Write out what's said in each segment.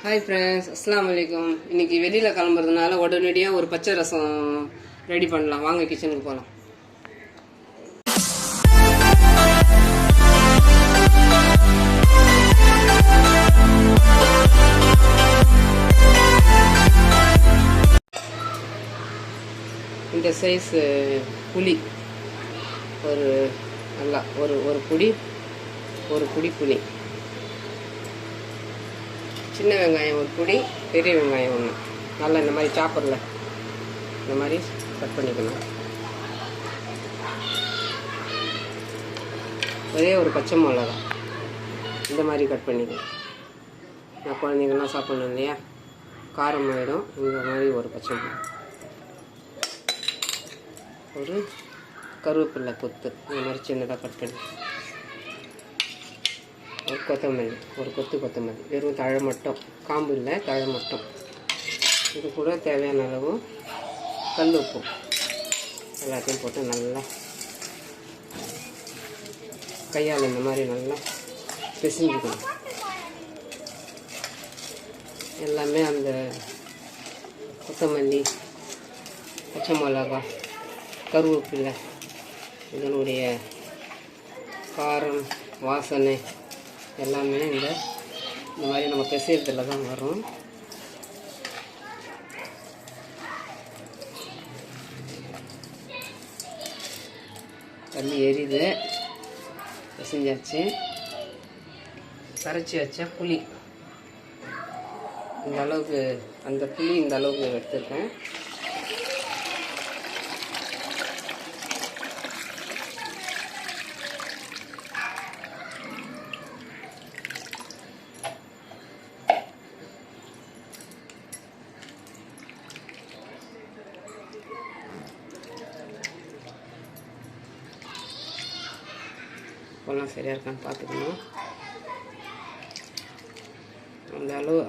Hi friends, அஸ்ஸலாமு அலைக்கும். இன்றைக்கி வெளியில் கிளம்புறதுனால உடனடியாக ஒரு பச்சை ரசம் ரெடி பண்ணலாம். வாங்க கிச்சனுக்கு போகலாம். இந்த சைஸ் புளி ஒரு நல்லா ஒரு புடி புளி, சின்ன வெங்காயம் ஒரு புடி, பெரிய வெங்காயம் ஒன்று நல்லா இந்த மாதிரி சாப்பரில் இந்த மாதிரி கட் பண்ணிக்கணும். ஒரே ஒரு பச்சை மிளகா இந்த மாதிரி கட் பண்ணிக்கணும். நான் குழந்தைங்கள்லாம் சாப்பிடணும் இல்லையா, காரம் ஆகிடும். இந்த மாதிரி ஒரு பச்சை மிளகா, ஒரு கருவேப்பிலை கொத்து இந்த மாதிரி சின்னதாக கட் பண்ணி, ஒரு கொத்தமல்லி, ஒரு கொத்தமல்லி, வெறும் தழை மட்டும், காம்பு இல்லை, தழை மட்டும். இது கூட தேவையான அளவு கல் உப்பு எல்லாத்தையும் போட்டு நல்லா கையால் இந்த மாதிரி நல்லா பிசைஞ்சுக்கணும். எல்லாமே அந்த கொத்தமல்லி, பச்சை மிளகா, கருவேப்பிலை இதனுடைய காரம் வாசனை எல்லாமே இந்த மாதிரி நம்ம பிசையறதுல தான் வரும். தண்ணி எரியுது, பிசைஞ்சாச்சு. கரைச்சி வச்ச புளி இந்த அளவுக்கு, அந்த புளி இந்த அளவுக்கு எடுத்துருக்கேன். இப்போல்லாம் சரியாக இருக்கான்னு பார்த்துக்கணும்.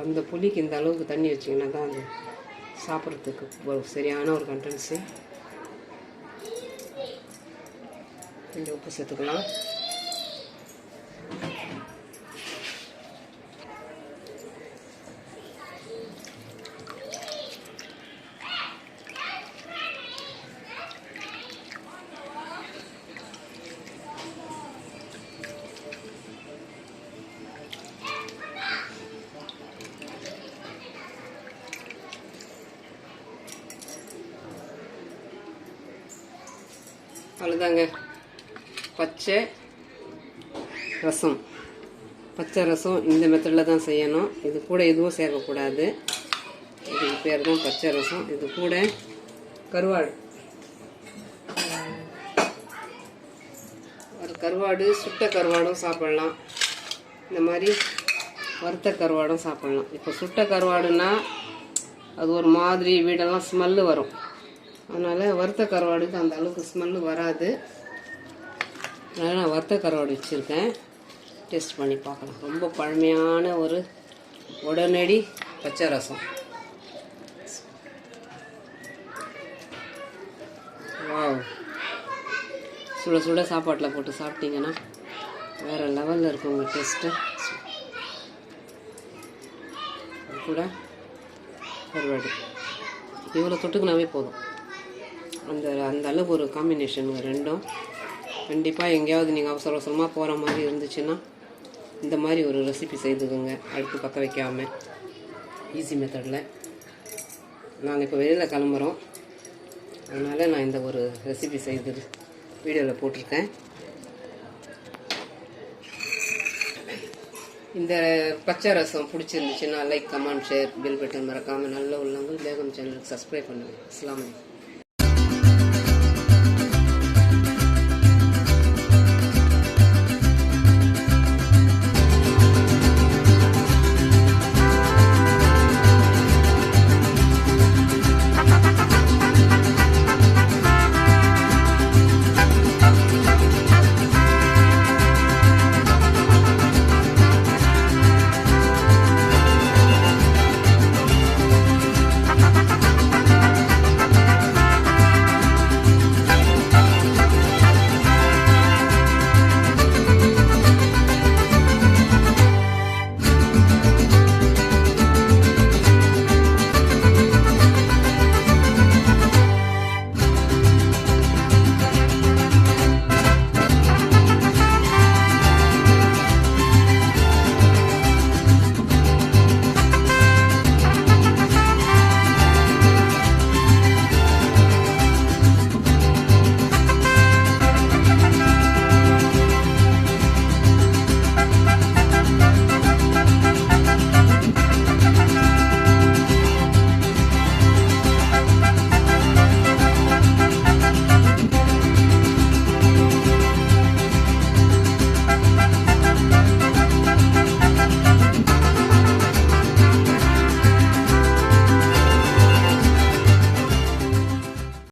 அந்த புளிக்கு இந்த அளவுக்கு தண்ணி வச்சிங்கன்னா தான் அது சாப்பிட்றதுக்கு ஒரு சரியான ஒரு கண்டென்ஸு. கொஞ்சம் உப்பு சேர்த்துக்கலாம். அவ்வளோதாங்க, பச்சை ரசம். பச்சை ரசம் இந்த மெத்தடில் தான் செய்யணும். இது கூட எதுவும் சேர்க்கக்கூடாது. இதுக்கு பேர் தான் பச்சை ரசம். இது கூட கருவாடு, ஒரு கருவாடு, சுட்ட கருவாடும் சாப்பிட்லாம். இந்த மாதிரி வறுத்த கருவாடும் சாப்பிட்லாம். இப்போ சுட்ட கருவாடுன்னா அது ஒரு மாதிரி வீடெல்லாம் ஸ்மெல்லு வரும். அதனால் வறுத்த கருவாடுக்கு அந்த அளவுக்கு ஸ்மெல்லு வராது. அதனால் நான் வறுத்த கருவாடு வச்சுருக்கேன். டேஸ்ட் பண்ணி பார்க்கலாம். ரொம்ப பழமையான ஒரு உடனடி பச்சை ரசம். வாவ், சுட சுட சாப்பாட்டில் போட்டு சாப்பிட்டீங்கன்னா வேறு லெவலில் இருக்கும் உங்கள் டேஸ்ட்டு. கூட கருவாடு இவ்வளோ தொட்டுக்குனாவே போதும். அந்த அளவுக்கு ஒரு காம்பினேஷன் ரெண்டும். கண்டிப்பாக எங்கேயாவது நீங்கள் அவசர அவசரமாக போகிற மாதிரி இருந்துச்சுன்னா இந்த மாதிரி ஒரு ரெசிபி செய்துக்குங்க. அடுப்பு பற்ற வைக்காமல் ஈஸி மெத்தடில். நாங்கள் இப்போ வெளியில் கிளம்புறோம், அதனால் நான் இந்த ஒரு ரெசிபி செய்து வீடியோவில் போட்டிருக்கேன். இந்த பச்சை ரசம் பிடிச்சிருந்துச்சுன்னா like, comment, share, bell button மறக்காமல் நல்ல உள்ளவங்க பேகம் சேனலுக்கு சப்ஸ்கிரைப் பண்ணுங்கள். அஸ்ஸலாமு அலைக்கும்.